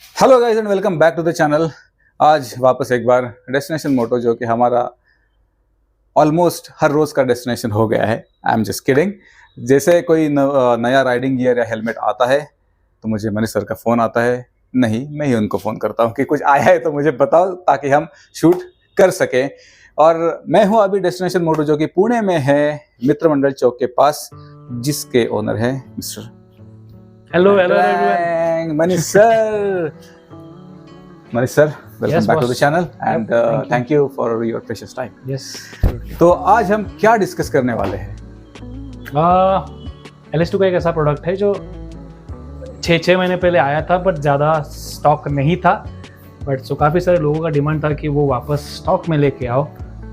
Hello guys and welcome back to the channel. आज वापस एक बार डेस्टिनेशन मोटो, जो कि हमारा ऑलमोस्ट हर रोज का डेस्टिनेशन हो गया है। I am just kidding. जैसे कोई नया राइडिंग गियर या हेलमेट आता है तो मुझे मनीष सर का फ़ोन आता है, नहीं मैं ही उनको फ़ोन करता हूँ कि कुछ आया है तो मुझे बताओ ताकि हम शूट कर सकें। और मैं हूँ अभी डेस्टिनेशन मोटो, जो कि पुणे में है, मित्र मंडल चौक के पास, जिसके ओनर है mister Hello everyone. Manish sir. Manish sir, welcome Yes, back to boss. the channel and thank thank you for your precious time. Yes. Absolutely. तो आज हम क्या डिस्कस करने वाले हैं? LS2 का एक ऐसा प्रोडक्ट है जो 6 महीने पहले आया था, बट ज़्यादा स्टॉक नहीं था। बट सो काफ़ी सारे लोगों का डिमांड था कि वो वापस स्टॉक में लेके आओ।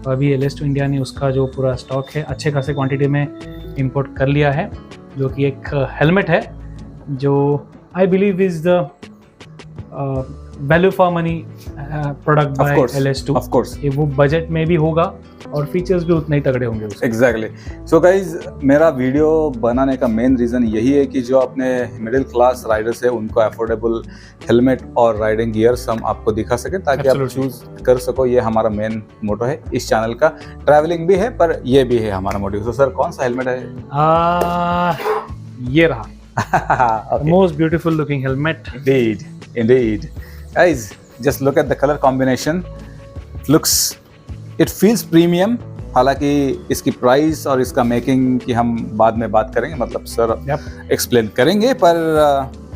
तो अभी LS2 इंडिया ने उसका जो पूरा स्टॉक है अच्छे खासे क्वांटिटी में इंपोर्ट कर लिया है, जो कि एक हेलमेट है जो I believe is the value for money product by LS2। Of course ये वो बजट में भी होगा और फीचर्स भी उतने ही तगड़े होंगे उसके। एग्जैक्टली। सो गाइज, मेरा वीडियो बनाने का मेन रीज़न यही है कि जो अपने मिडिल क्लास राइडर्स है उनको अफोर्डेबल हेलमेट और राइडिंग गियर्स हम आपको दिखा सकें ताकि आप चूज कर सको। ये हमारा मेन मोटो है इस चैनल का। ट्रैवलिंग भी है पर ये भी है हमारा मोटिव। तो सर, कौन सा हेलमेट है? ये रहा Okay. most beautiful looking helmet. Indeed. Guys, just look at the color combination. It feels premium. हालांकि इसकी प्राइस और इसका मेकिंग की हम बाद में बात करेंगे, मतलब सर एक्सप्लेन करेंगे, पर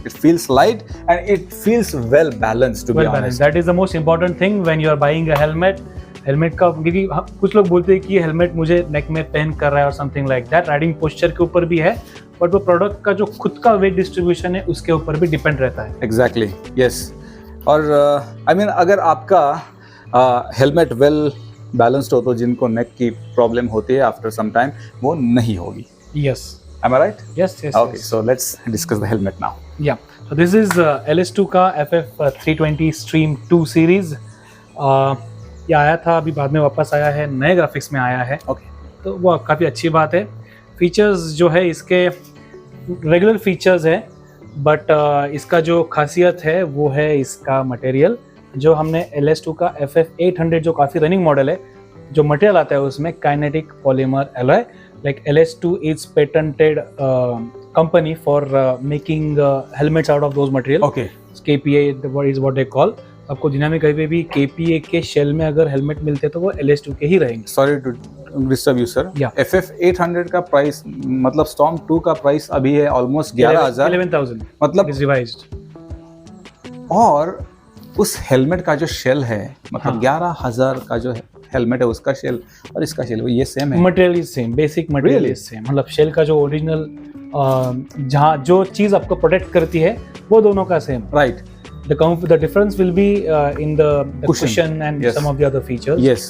it feels light and it feels well balanced, to be honest. That is the most important thing when you are buying a helmet. Helmet का, क्योंकि कुछ लोग बोलते हैं कि ये हेलमेट मुझे नेक में पेन कर रहा है और something like that. Riding posture के ऊपर भी है, बट वो प्रोडक्ट का जो खुद का वेट डिस्ट्रीब्यूशन है उसके ऊपर भी डिपेंड रहता है। Exactly, yes. और आई मीन अगर आपका हेलमेट वेल बैलेंस्ड हो तो जिनको नेक की प्रॉब्लम होती है आफ्टर सम टाइम वो नहीं होगी। Yes, am I right? Yes yes. Okay, so let's discuss the helmet now. Yeah, so this is LS2 का FF320 Stream 2 सीरीज। ये आया था, अभी बाद में वापस आया है, नए ग्राफिक्स में आया है। ओके, तो वो काफ़ी अच्छी बात है। फीचर्स जो है इसके रेगुलर फीचर्स है, बट इसका जो खासियत है वो है इसका मटेरियल। जो हमने LS2 का FF800 जो काफ़ी रनिंग मॉडल है, जो मटेरियल आता है उसमें kinetic polymer alloy. Like LS2 is patented company for making helmets out of those material. Okay, KPA is what they call. आपको दुनिया में कहीं भी KPA के शेल में अगर हेलमेट मिलते हैं तो वो LS2 के ही रहेंगे। Sorry to disturb you sir. FF800 का प्राइस, मतलब Storm 2 का प्राइस अभी है ऑलमोस्ट 11,000, मतलब रिवाइज्ड। और उस हेलमेट का जो शेल है, मतलब 11,000 का जो हेलमेट है उसका शेल और इसका शेल वो ये सेम है। Material is same, basic material is same. मतलब शेल का जो ओरिजिनल जहाँ जो चीज़ आपको प्रोटेक्ट करती है वो दोनों का same. Right. The difference will be in the cushion and yes. some of the other features. Yes.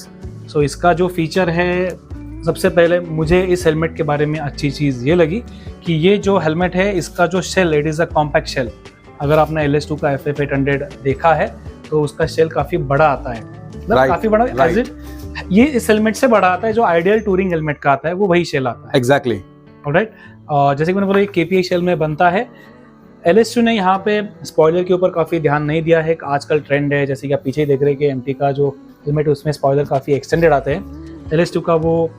So इसका जो फीचर है, सबसे पहले मुझे इस हेलमेट के बारे में अच्छी चीज़ ये लगी कि ये जो हेलमेट है इसका जो shell, it is a compact shell. अगर आपने LS2 का FF800 देखा है तो उसका शेल काफ़ी बड़ा आता है, मतलब काफ़ी बड़ा। ये इस हेलमेट से बड़ा आता है। जो आइडियल टूरिंग हेलमेट का आता है वो वही शेल आता है। Exactly, alright. जैसे कि मैंने बोला, ये KPA शेल में बनता है। LS2 ने यहाँ पे स्पॉइलर के ऊपर काफ़ी ध्यान नहीं दिया है। आजकल ट्रेंड है, जैसे कि आप पीछे देख रहे हैं कि MT का जो हेलमेट है उसमें स्पॉइलर काफ़ी एक्सटेंडेड आते हैं। LS2 का वो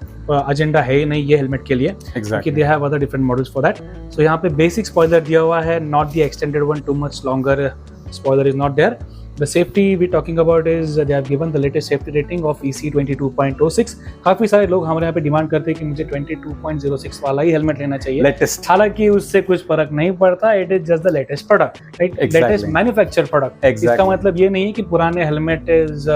एजेंडा है ही नहीं ये हेलमेट के लिए, क्योंकि they have other different models for that. So यहाँ पे बेसिक स्पॉइलर दिया हुआ है, not the extended one, too much longer spoiler is not there. The safety we talking about is they have given the latest safety rating of EC 22.06। काफ़ी सारे लोग हमारे यहाँ पे डिमांड करते हैं कि मुझे 22.06 वाला ही हेलमेट लेना चाहिए, लेटेस्ट। हालांकि उससे कुछ फर्क नहीं पड़ता। It is just the latest product, right? Latest manufacture product. इसका मतलब ये नहीं है कि पुराने हेलमेट इज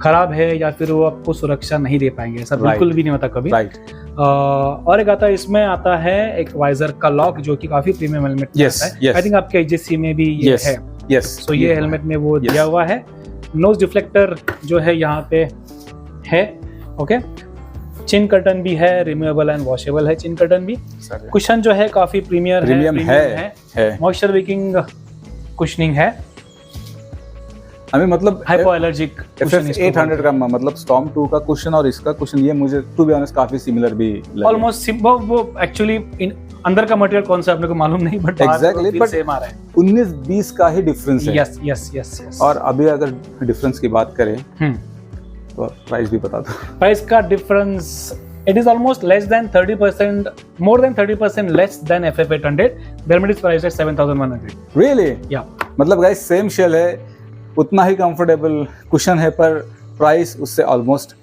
खराब है या फिर वो आपको सुरक्षा नहीं दे पाएंगे, ऐसा बिल्कुल भी नहीं होता कभी। और एक आता है, इसमें आता है एक वाइजर का लॉक, जो कि काफ़ी प्रीमियम हेलमेट में आता है। आई थिंक आपके HSC में भी ये है। यस। सो ये हेलमेट में वो दिया हुआ है। नोज डिफ्लेक्टर जो है यहाँ पे है। ओके, चिन कर्टन भी है, रिमूवेबल एंड वॉशेबल है चिन कर्टन भी। कुशन जो है काफी प्रीमियम है। मॉइस्चर विकिंग कुशनिंग है। हमें मतलब हाइपोएलर्जिक FF800 का मतलब Storm 2 का कुशन और इसका कुशन, ये मुझे टू बी ऑनेस्ट काफी सिमिलर भी लगे। ऑलमोस्ट वो एक्चुअली अंदर का मटेरियल कौन सा अपने को मालूम नहीं, बट Exactly, but सेम आ रहा है। 19-20 का ही डिफरेंस है। Yes yes yes yes. और अभी अगर डिफरेंस की बात करें तो प्राइस भी बता दो। प्राइस का difference it is almost less than 30%, more than 30% less than FF800. Dermot is priced at 7,100. Really? Yeah. मतलब गाइस सेम शेल है, उतना ही कंफर्टेबल कुशन है, पर प्राइस उससे ऑलमोस्ट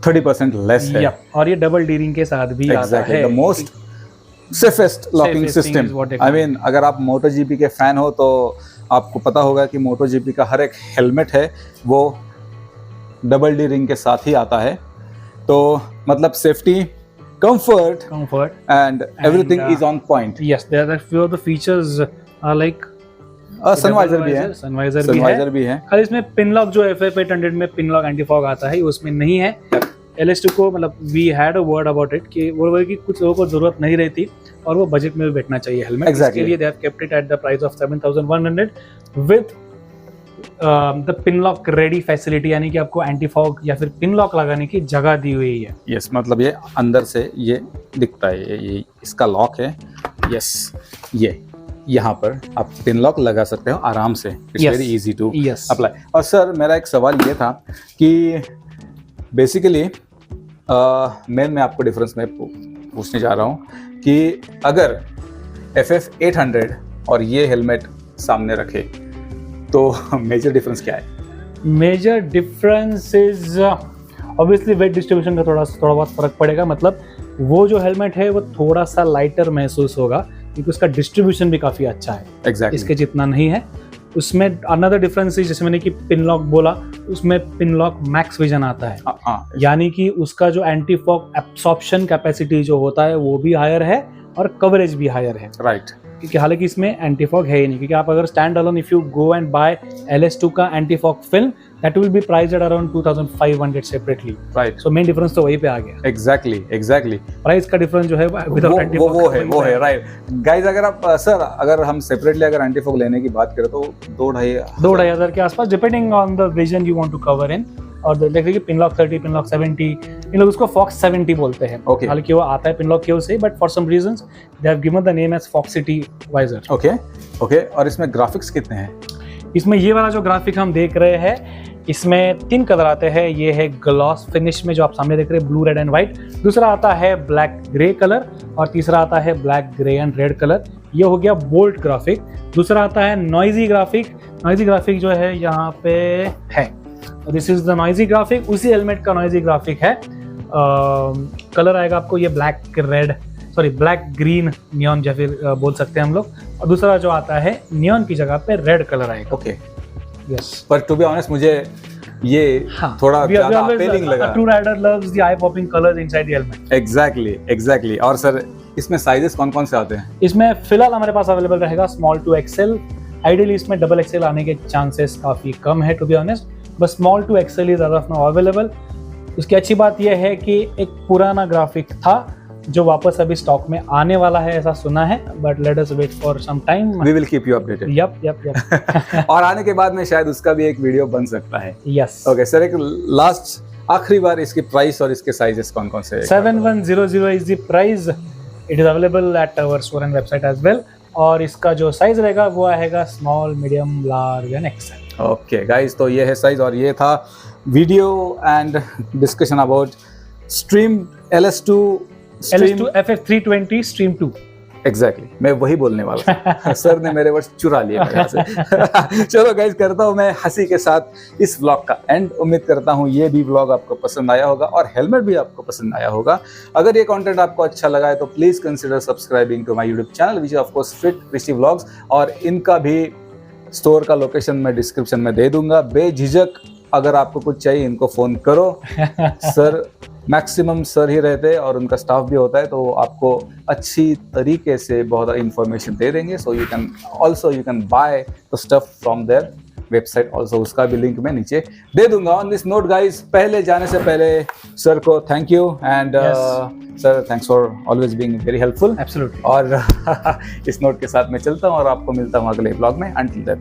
30% लेस है। Yeah. और ये डबल डीरिंग के साथ भी आता है। The most safest locking Safest thing system. is what they I call mean, अगर आप MotoGP के फैन हो तो आपको पता होगा कि MotoGP का हर एक हेलमेट है वो डबल डी रिंग के साथ ही आता है। तो मतलब safety, comfort and everything is on point. Yes, there are few of the features are like sun visor भी है, सन वाइजर भी है। खाली इसमें पिन लॉक जो FF800 में पिन लॉक एंटी फॉग आता है उसमें नहीं है। LS2 को मतलब we had a word about it कि वो कि कुछ लोगों को जरूरत नहीं रहती और वो बजट में भी बैठना चाहिए हेलमेट। इसके लिए they have kept it at the price of 7,100 with the pin lock ready facility, यानी कि आपको एंटी फॉग या फिर पिन लॉक लगाने की जगह दी हुई है। यस, मतलब ये अंदर से ये दिखता है, ये इसका लॉक है। यस, ये यहाँ पर आप पिन लॉक लगा सकते हो आराम से। It's very easy to apply. और सर मेरा एक सवाल ये था कि बेसिकली मैं आपको डिफरेंस में पूछने जा रहा हूँ कि अगर FF800 और ये हेलमेट सामने रखे तो मेजर डिफरेंस क्या है? Major difference is obviously weight distribution का थोड़ा बहुत फर्क पड़ेगा। मतलब वो जो हेलमेट है वो थोड़ा सा लाइटर महसूस होगा क्योंकि उसका डिस्ट्रीब्यूशन भी काफी अच्छा है। Exactly. इसके जितना नहीं है। उसमें अनदर डिफरेंस जैसे मैंने कि पिन लॉक बोला, उसमें पिन लॉक मैक्स विजन आता है, यानी कि उसका जो एंटी फॉग एब्सॉर्प्शन कैपेसिटी जो होता है वो भी हायर है और कवरेज भी हायर है। राइट। क्योंकि हालांकि इसमें एंटी फॉग है ही नहीं, क्योंकि आप अगर standalone if you go and buy LS2 का anti fog film that will be priced at around 2,500 separately. Right. So main difference तो वही पे आ गया। एग्जैक्टली प्राइस का डिफरेंस जो है विदाउट एंटी फॉग वो है। राइट गाइस, अगर आप सर अगर हम सेपरेटली अगर एंटी फॉग लेने की बात करें तो 2-2.5 हज़ार के आसपास, depending on the region you want to cover in. और देख लीजिए पिन लॉक 30, पिन लॉक 70, इन लोग उसको फॉक्स 70 बोलते हैं। हालांकि वो आता है पिन लॉक क्यों से, but for some reasons they have given the name as foxity visor. Okay. और इसमें ग्राफिक्स कितने हैं? इसमें ये वाला जो ग्राफिक हम देख रहे हैं इसमें 3 कलर आते हैं। ये है ग्लॉस फिनिश में जो आप सामने देख रहे हैं, ब्लू, रेड एंड व्हाइट। दूसरा आता है ब्लैक ग्रे कलर और तीसरा आता है black grey and red colour. ये हो गया बोल्ट ग्राफिक। दूसरा आता है नॉइजी ग्राफिक। नॉइजी ग्राफिक जो है यहाँ पे है, this is the noisy graphic. उसी हेलमेट का नॉइजी ग्राफिक है। कलर आएगा आपको ये ब्लैक ग्रीन नियॉन या फिर बोल सकते हैं हम लोग। और दूसरा जो आता है नियॉन की जगह पे रेड कलर आएगा। ओके। यस, पर टू बी ऑनेस्ट मुझे ये थोड़ा ज्यादा अपीलिंग लगा। True rider loves the eye popping colours inside the helmet. Exactly. और सर इसमें साइजेस कौन-कौन से आते हैं? इसमें फिलहाल हमारे पास अवेलेबल रहेगा स्मॉल टू एक्सेल। आइडियली इसमें डबल एक्सेल आने के चांसेस काफी कम है to be honest, but small to XL is as of now available. उसकी अच्छी बात यह है कि एक पुराना ग्राफिक था जो वापस अभी स्टॉक में आने वाला है ऐसा सुना है, but let us wait for some time. We will keep you updated. Yup. और आने के बाद में शायद उसका भी एक वीडियो बन सकता है। यस। ओके सर, एक लास्ट आखिरी बार इसकी प्राइस और इसके साइजेस कौन-कौन से? 7100 is the price. It is available at our store and website as well. और इसका जो साइज रहेगा वो आएगा small, medium, large and XL. Okay guys, तो ये है साइज और ये था video and discussion about stream LS2 FF320 stream 2। Exactly, मैं वही बोलने वाला था। सर ने मेरे वर्ड्स चुरा लिए मेरे यहाँ से। चलो गाइस, करता हूँ मैं हंसी के साथ इस व्लॉग का एंड। उम्मीद करता हूँ ये भी व्लॉग आपको पसंद आया होगा और हेलमेट भी आपको पसंद आया होगा। अगर ये कंटेंट आपको अच्छा लगा है तो please consider subscribing to my YouTube channel which is of course fit Krishi vlogs. और इनका भी स्टोर का लोकेशन मैं डिस्क्रिप्शन में दे दूंगा। बेझिझक अगर आपको कुछ चाहिए इनको फोन करो। सर मैक्सिमम सर ही रहते हैं और उनका स्टाफ भी होता है, तो आपको अच्छी तरीके से बहुत इंफॉर्मेशन दे देंगे। So you can by the stuff from their website also. उसका भी लिंक मैं नीचे दे दूंगा। ऑन दिस नोट गाइज, पहले जाने से पहले सर को thank you and sir thanks for always being very helpful. Absolutely. और इस नोट के साथ मैं चलता हूँ और आपको मिलता हूँ अगले ब्लॉग में। Until that